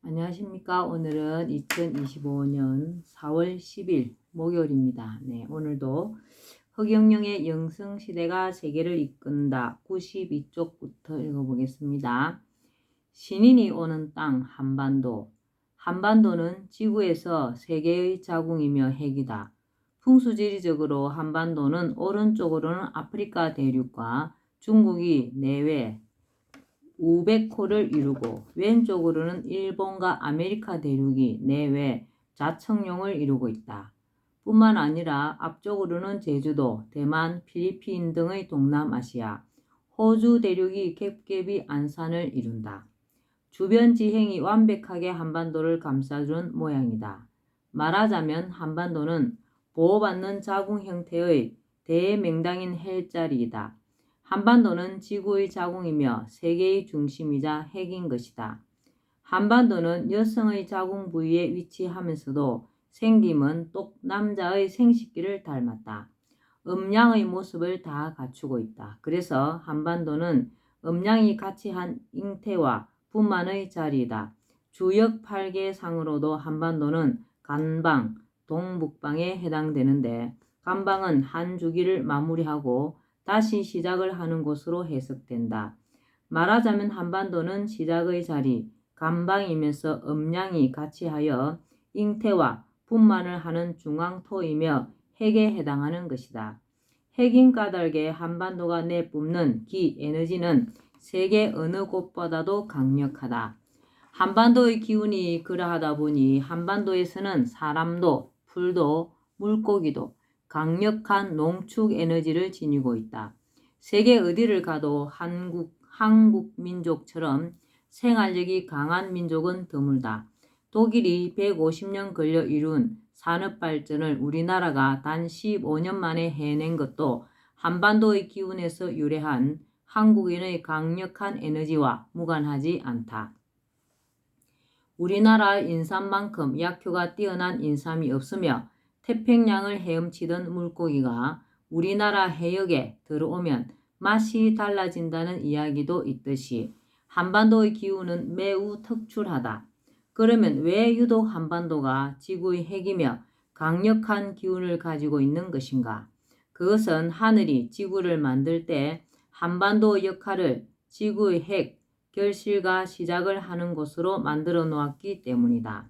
안녕하십니까. 오늘은 2025년 4월 10일 목요일입니다. 네, 오늘도 허경영의 영성시대가 세계를 이끈다 92쪽부터 읽어보겠습니다. 신인이 오는 땅 한반도. 한반도는 지구에서 세계의 자궁이며 핵이다. 풍수지리적으로 한반도는 오른쪽으로는 아프리카 대륙과 중국이 내외 우베코를 이루고 왼쪽으로는 일본과 아메리카 대륙이 내외 자청룡을 이루고 있다. 뿐만 아니라 앞쪽으로는 제주도, 대만, 필리핀 등의 동남아시아, 호주 대륙이 겹겹이 안산을 이룬다. 주변 지형이 완벽하게 한반도를 감싸준 모양이다. 말하자면 한반도는 보호받는 자궁 형태의 대맹당인 헬자리이다. 한반도는 지구의 자궁이며 세계의 중심이자 핵인 것이다. 한반도는 여성의 자궁 부위에 위치하면서도 생김은 똑 남자의 생식기를 닮았다. 음양의 모습을 다 갖추고 있다. 그래서 한반도는 음양이 같이 한 잉태와 분만의 자리이다. 주역 8개상으로도 한반도는 간방, 동북방에 해당되는데 간방은 한 주기를 마무리하고 다시 시작을 하는 곳으로 해석된다. 말하자면 한반도는 시작의 자리, 간방이면서 음양이 같이 하여 잉태와 분만을 하는 중앙토이며 핵에 해당하는 것이다. 핵인 까닭에 한반도가 내뿜는 기 에너지는 세계 어느 곳보다도 강력하다. 한반도의 기운이 그러하다 보니 한반도에서는 사람도, 풀도, 물고기도 강력한 농축 에너지를 지니고 있다. 세계 어디를 가도 한국 민족처럼 생활력이 강한 민족은 드물다. 독일이 150년 걸려 이룬 산업발전을 우리나라가 단 15년 만에 해낸 것도 한반도의 기운에서 유래한 한국인의 강력한 에너지와 무관하지 않다. 우리나라 인삼만큼 약효가 뛰어난 인삼이 없으며 태평양을 헤엄치던 물고기가 우리나라 해역에 들어오면 맛이 달라진다는 이야기도 있듯이 한반도의 기운은 매우 특출하다. 그러면 왜 유독 한반도가 지구의 핵이며 강력한 기운을 가지고 있는 것인가? 그것은 하늘이 지구를 만들 때 한반도 역할을 지구의 핵, 결실과 시작을 하는 곳으로 만들어 놓았기 때문이다.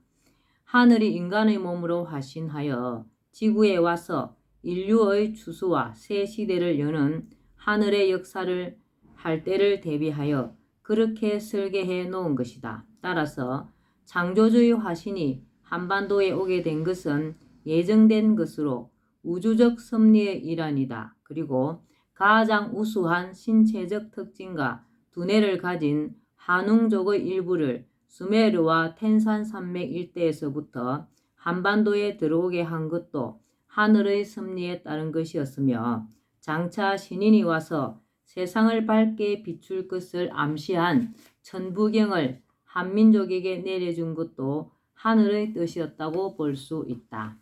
하늘이 인간의 몸으로 화신하여 지구에 와서 인류의 추수와 새 시대를 여는 하늘의 역사를 할 때를 대비하여 그렇게 설계해 놓은 것이다. 따라서 창조주의 화신이 한반도에 오게 된 것은 예정된 것으로 우주적 섭리의 일환이다. 그리고 가장 우수한 신체적 특징과 두뇌를 가진 한웅족의 일부를 수메르와 텐산 산맥 일대에서부터 한반도에 들어오게 한 것도 하늘의 섭리에 따른 것이었으며 장차 신인이 와서 세상을 밝게 비출 것을 암시한 천부경을 한민족에게 내려준 것도 하늘의 뜻이었다고 볼 수 있다.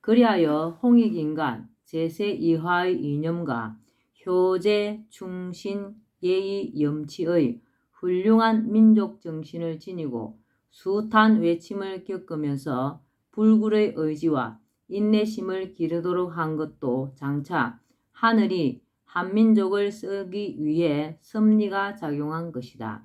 그리하여 홍익인간 제세2화의 이념과 효제, 충신, 예의, 염치의 훌륭한 민족 정신을 지니고 숱한 외침을 겪으면서 불굴의 의지와 인내심을 기르도록 한 것도 장차 하늘이 한민족을 쓰기 위해 섭리가 작용한 것이다.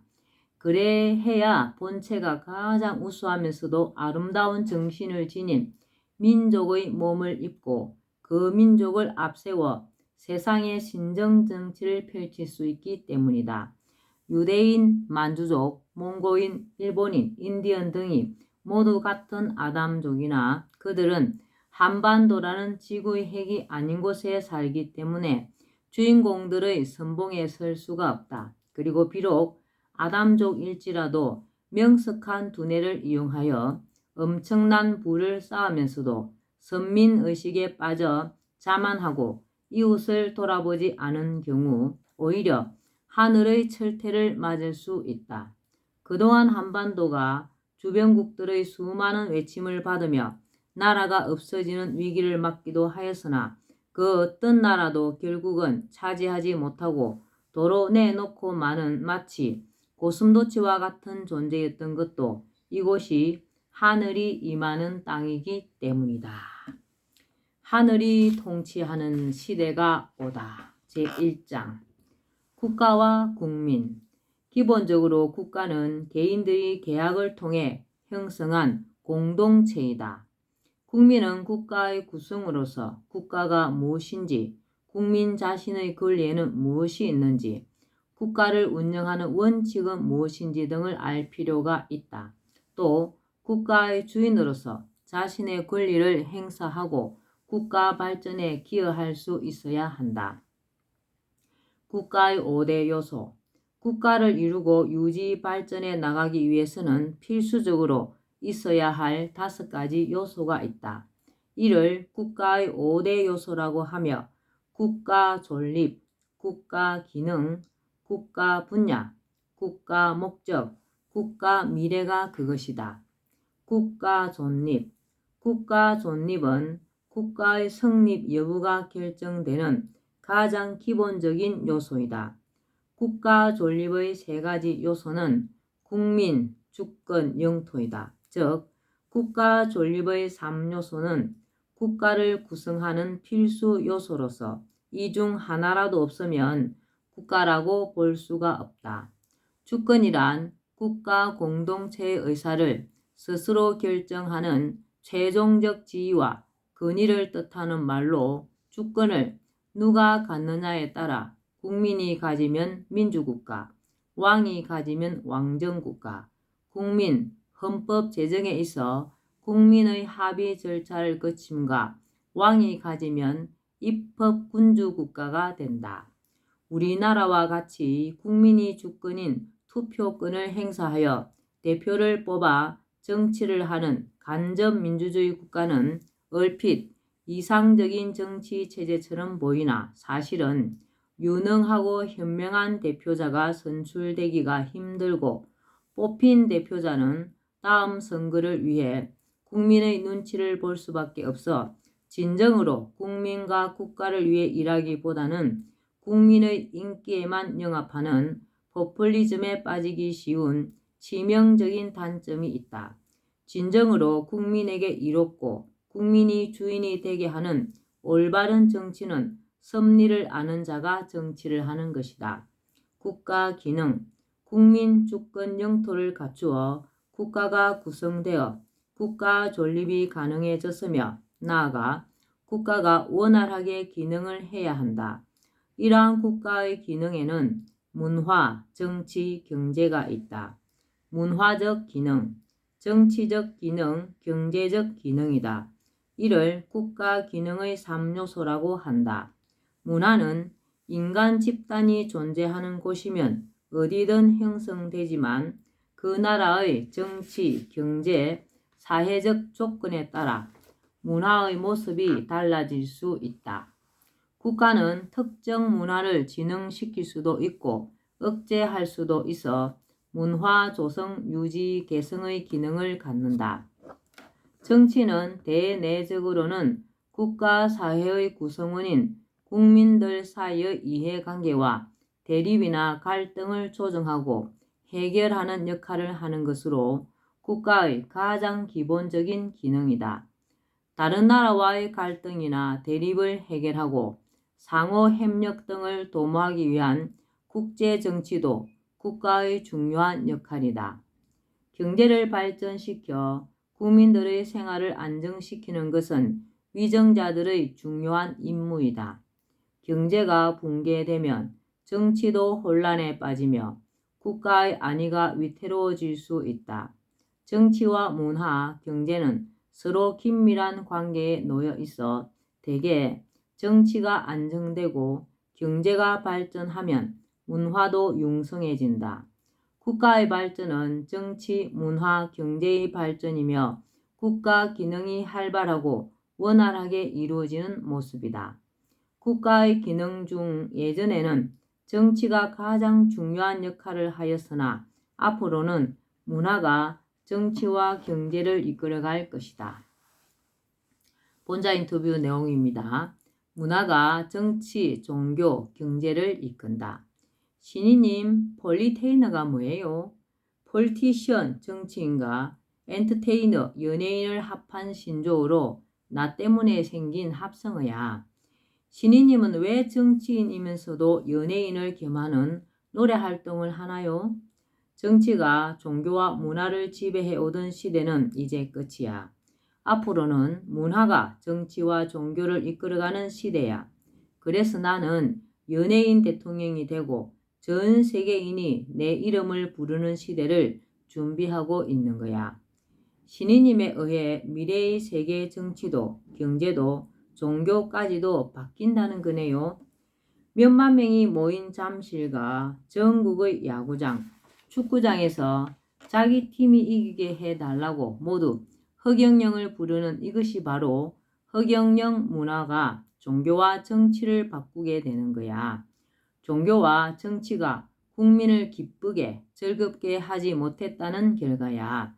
그래야 본체가 가장 우수하면서도 아름다운 정신을 지닌 민족의 몸을 입고 그 민족을 앞세워 세상의 신정 정치를 펼칠 수 있기 때문이다. 유대인, 만주족, 몽고인, 일본인, 인디언 등이 모두 같은 아담족이나 그들은 한반도라는 지구의 핵이 아닌 곳에 살기 때문에 주인공들의 선봉에 설 수가 없다. 그리고 비록 아담족일지라도 명석한 두뇌를 이용하여 엄청난 부를 쌓으면서도 선민의식에 빠져 자만하고 이웃을 돌아보지 않은 경우 오히려 하늘의 철퇴를 맞을 수 있다. 그동안 한반도가 주변국들의 수많은 외침을 받으며 나라가 없어지는 위기를 맞기도 하였으나 그 어떤 나라도 결국은 차지하지 못하고 도로 내놓고 마는 마치 고슴도치와 같은 존재였던 것도 이곳이 하늘이 임하는 땅이기 때문이다. 하늘이 통치하는 시대가 오다. 제1장 국가와 국민. 기본적으로 국가는 개인들이 계약을 통해 형성한 공동체이다. 국민은 국가의 구성으로서 국가가 무엇인지, 국민 자신의 권리에는 무엇이 있는지, 국가를 운영하는 원칙은 무엇인지 등을 알 필요가 있다. 또 국가의 주인으로서 자신의 권리를 행사하고 국가 발전에 기여할 수 있어야 한다. 국가의 5대 요소. 국가를 이루고 유지 발전해 나가기 위해서는 필수적으로 있어야 할 5가지 요소가 있다. 이를 국가의 5대 요소라고 하며 국가 존립, 국가 기능, 국가 분야, 국가 목적, 국가 미래가 그것이다. 국가 존립. 국가 존립은 국가의 성립 여부가 결정되는 가장 기본적인 요소이다. 국가 존립의 3가지 요소는 국민, 주권, 영토이다. 즉, 국가 존립의 3요소는 국가를 구성하는 필수 요소로서 이 중 하나라도 없으면 국가라고 볼 수가 없다. 주권이란 국가 공동체의 의사를 스스로 결정하는 최종적 지위와 권위를 뜻하는 말로 주권을 누가 갖느냐에 따라 국민이 가지면 민주국가, 왕이 가지면 왕정국가, 국민, 헌법 제정에 있어 국민의 합의 절차를 거침과 왕이 가지면 입법 군주국가가 된다. 우리나라와 같이 국민이 주권인 투표권을 행사하여 대표를 뽑아 정치를 하는 간접민주주의 국가는 얼핏 이상적인 정치 체제처럼 보이나 사실은 유능하고 현명한 대표자가 선출되기가 힘들고 뽑힌 대표자는 다음 선거를 위해 국민의 눈치를 볼 수밖에 없어 진정으로 국민과 국가를 위해 일하기보다는 국민의 인기에만 영합하는 포퓰리즘에 빠지기 쉬운 치명적인 단점이 있다. 진정으로 국민에게 이롭고 국민이 주인이 되게 하는 올바른 정치는 섭리를 아는 자가 정치를 하는 것이다. 국가 기능. 국민 주권 영토를 갖추어 국가가 구성되어 국가 존립이 가능해졌으며 나아가 국가가 원활하게 기능을 해야 한다. 이러한 국가의 기능에는 문화, 정치, 경제가 있다. 문화적 기능, 정치적 기능, 경제적 기능이다. 이를 국가 기능의 3요소라고 한다. 문화는 인간 집단이 존재하는 곳이면 어디든 형성되지만 그 나라의 정치, 경제, 사회적 조건에 따라 문화의 모습이 달라질 수 있다. 국가는 특정 문화를 진흥시킬 수도 있고 억제할 수도 있어 문화 조성, 유지, 개성의 기능을 갖는다. 정치는 대내적으로는 국가 사회의 구성원인 국민들 사이의 이해관계와 대립이나 갈등을 조정하고 해결하는 역할을 하는 것으로 국가의 가장 기본적인 기능이다. 다른 나라와의 갈등이나 대립을 해결하고 상호 협력 등을 도모하기 위한 국제 정치도 국가의 중요한 역할이다. 경제를 발전시켜 국민들의 생활을 안정시키는 것은 위정자들의 중요한 임무이다. 경제가 붕괴되면 정치도 혼란에 빠지며 국가의 안위가 위태로워질 수 있다. 정치와 문화, 경제는 서로 긴밀한 관계에 놓여 있어 대개 정치가 안정되고 경제가 발전하면 문화도 융성해진다. 국가의 발전은 정치, 문화, 경제의 발전이며 국가 기능이 활발하고 원활하게 이루어지는 모습이다. 국가의 기능 중 예전에는 정치가 가장 중요한 역할을 하였으나 앞으로는 문화가 정치와 경제를 이끌어갈 것이다. 본자 인터뷰 내용입니다. 문화가 정치, 종교, 경제를 이끈다. 신이님, 폴리테이너가 뭐예요? 폴리티션 정치인과 엔터테이너 연예인을 합한 신조어로 나 때문에 생긴 합성어야. 신이님은 왜 정치인이면서도 연예인을 겸하는 노래 활동을 하나요? 정치가 종교와 문화를 지배해 오던 시대는 이제 끝이야. 앞으로는 문화가 정치와 종교를 이끌어가는 시대야. 그래서 나는 연예인 대통령이 되고 전 세계인이 내 이름을 부르는 시대를 준비하고 있는 거야. 신이님에 의해 미래의 세계 정치도 경제도 종교까지도 바뀐다는 거네요. 몇만 명이 모인 잠실과 전국의 야구장, 축구장에서 자기 팀이 이기게 해달라고 모두 허경영을 부르는 이것이 바로 허경영 문화가 종교와 정치를 바꾸게 되는 거야. 종교와 정치가 국민을 기쁘게 즐겁게 하지 못했다는 결과야.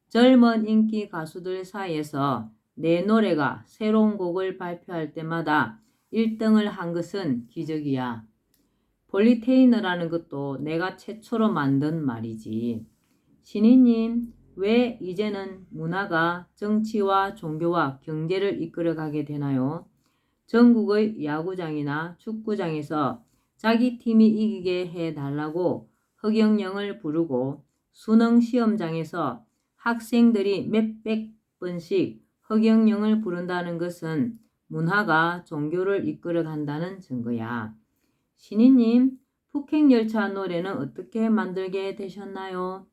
젊은 인기 가수들 사이에서 내 노래가 새로운 곡을 발표할 때마다 1등을 한 것은 기적이야. 폴리테이너라는 것도 내가 최초로 만든 말이지. 신이님, 왜 이제는 문화가 정치와 종교와 경제를 이끌어가게 되나요? 전국의 야구장이나 축구장에서 자기 팀이 이기게 해달라고 허경영을 부르고 수능 시험장에서 학생들이 몇백 번씩 허경영을 부른다는 것은 문화가 종교를 이끌어간다는 증거야. 신이님, 북행열차 노래는 어떻게 만들게 되셨나요?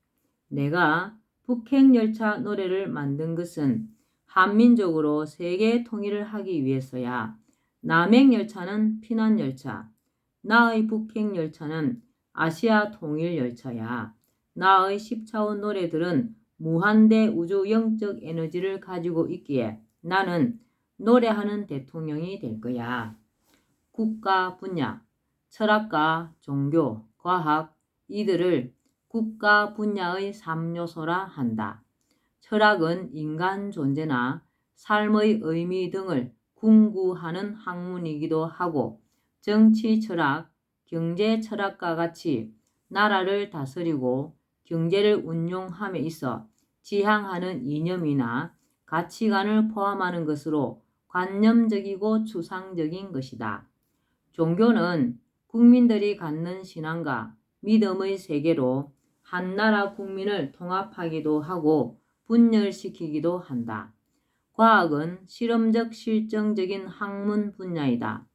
내가 북행열차 노래를 만든 것은 한민족으로 세계 통일을 하기 위해서야. 남행열차는 피난열차, 나의 북행열차는 아시아 통일열차야. 나의 10차원 노래들은 무한대 우주 영적 에너지를 가지고 있기에 나는 노래하는 대통령이 될 거야. 국가 분야, 철학과 종교, 과학 이들을 국가 분야의 3요소라 한다. 철학은 인간 존재나 삶의 의미 등을 궁구하는 학문이기도 하고 정치 철학, 경제 철학과 같이 나라를 다스리고 경제를 운용함에 있어 지향하는 이념이나 가치관을 포함하는 것으로 관념적이고 추상적인 것이다. 종교는 국민들이 갖는 신앙과 믿음의 세계로 한 나라 국민을 통합하기도 하고 분열시키기도 한다. 과학은 실험적 실증적인 학문 분야이다.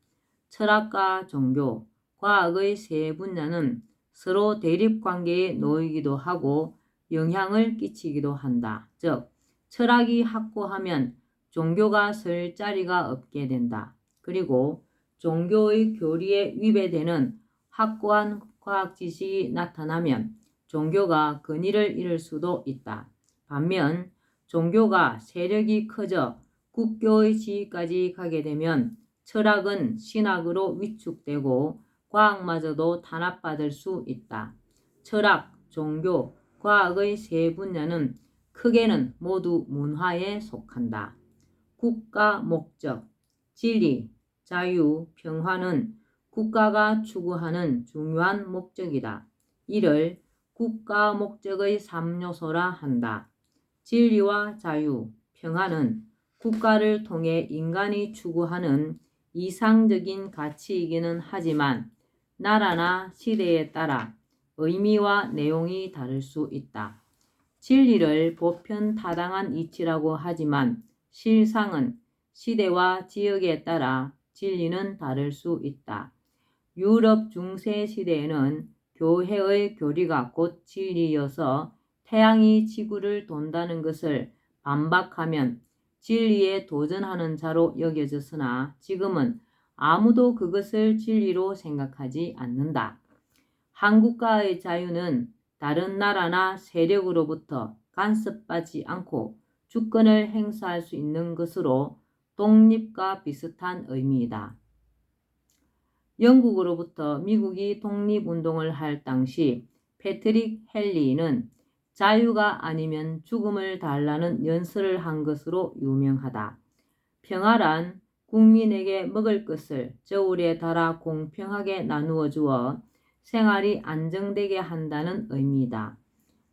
철학과 종교, 과학의 세 분야는 서로 대립관계에 놓이기도 하고 영향을 끼치기도 한다. 즉, 철학이 확고하면 종교가 설 자리가 없게 된다. 그리고 종교의 교리에 위배되는 확고한 과학 지식이 나타나면 종교가 권위를 잃을 수도 있다. 반면 종교가 세력이 커져 국교의 지위까지 가게 되면 철학은 신학으로 위축되고 과학마저도 탄압받을 수 있다. 철학, 종교, 과학의 세 분야는 크게는 모두 문화에 속한다. 국가 목적, 진리, 자유, 평화는 국가가 추구하는 중요한 목적이다. 이를 국가 목적의 3요소라 한다. 진리와 자유, 평화는 국가를 통해 인간이 추구하는 이상적인 가치이기는 하지만 나라나 시대에 따라 의미와 내용이 다를 수 있다. 진리를 보편 타당한 이치라고 하지만 실상은 시대와 지역에 따라 진리는 다를 수 있다. 유럽 중세 시대에는 교회의 교리가 곧 진리여서 태양이 지구를 돈다는 것을 반박하면 진리에 도전하는 자로 여겨졌으나 지금은 아무도 그것을 진리로 생각하지 않는다. 한국과의 자유는 다른 나라나 세력으로부터 간섭받지 않고 주권을 행사할 수 있는 것으로 독립과 비슷한 의미이다. 영국으로부터 미국이 독립운동을 할 당시 패트릭 헨리는 자유가 아니면 죽음을 달라는 연설을 한 것으로 유명하다. 평화란 국민에게 먹을 것을 저울에 달아 공평하게 나누어 주어 생활이 안정되게 한다는 의미이다.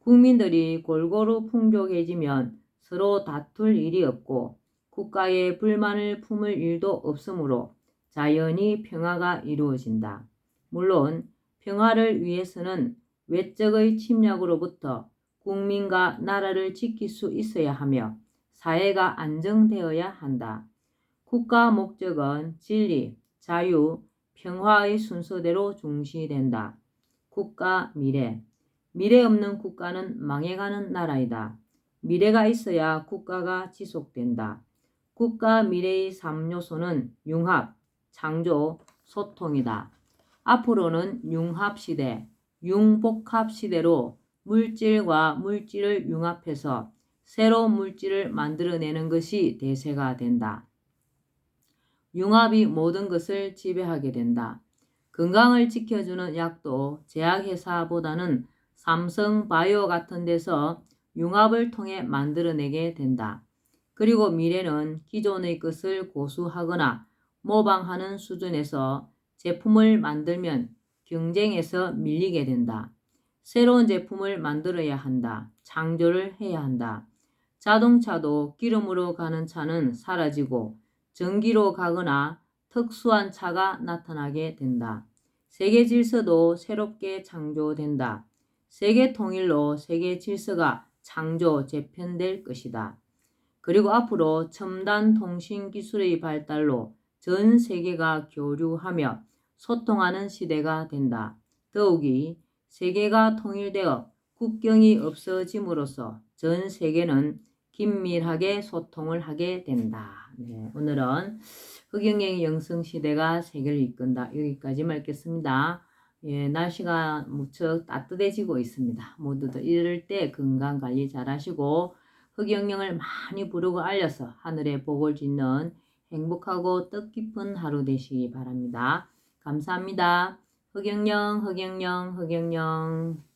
국민들이 골고루 풍족해지면 서로 다툴 일이 없고 국가에 불만을 품을 일도 없으므로 자연히 평화가 이루어진다. 물론 평화를 위해서는 외적의 침략으로부터 국민과 나라를 지킬 수 있어야 하며 사회가 안정되어야 한다. 국가 목적은 진리, 자유, 평화의 순서대로 중시된다. 국가 미래. 미래 없는 국가는 망해가는 나라이다. 미래가 있어야 국가가 지속된다. 국가 미래의 3요소는 융합, 창조, 소통이다. 앞으로는 융합 시대, 융복합 시대로 물질과 물질을 융합해서 새로운 물질을 만들어내는 것이 대세가 된다. 융합이 모든 것을 지배하게 된다. 건강을 지켜주는 약도 제약회사보다는 삼성 바이오 같은 데서 융합을 통해 만들어내게 된다. 그리고 미래는 기존의 것을 고수하거나 모방하는 수준에서 제품을 만들면 경쟁에서 밀리게 된다. 새로운 제품을 만들어야 한다. 창조를 해야 한다. 자동차도 기름으로 가는 차는 사라지고 전기로 가거나 특수한 차가 나타나게 된다. 세계 질서도 새롭게 창조된다. 세계 통일로 세계 질서가 창조, 재편될 것이다. 그리고 앞으로 첨단 통신 기술의 발달로 전 세계가 교류하며 소통하는 시대가 된다. 더욱이 세계가 통일되어 국경이 없어짐으로써 전 세계는 긴밀하게 소통을 하게 된다. 네, 오늘은 흑영령의 영성시대가 세계를 이끈다. 여기까지 읽겠습니다. 예, 날씨가 무척 따뜻해지고 있습니다. 모두들 이럴 때 건강관리 잘 하시고 흑영령을 많이 부르고 알려서 하늘에 복을 짓는 행복하고 뜻깊은 하루 되시기 바랍니다. 감사합니다. 흑영령, 흑영령, 흑영령.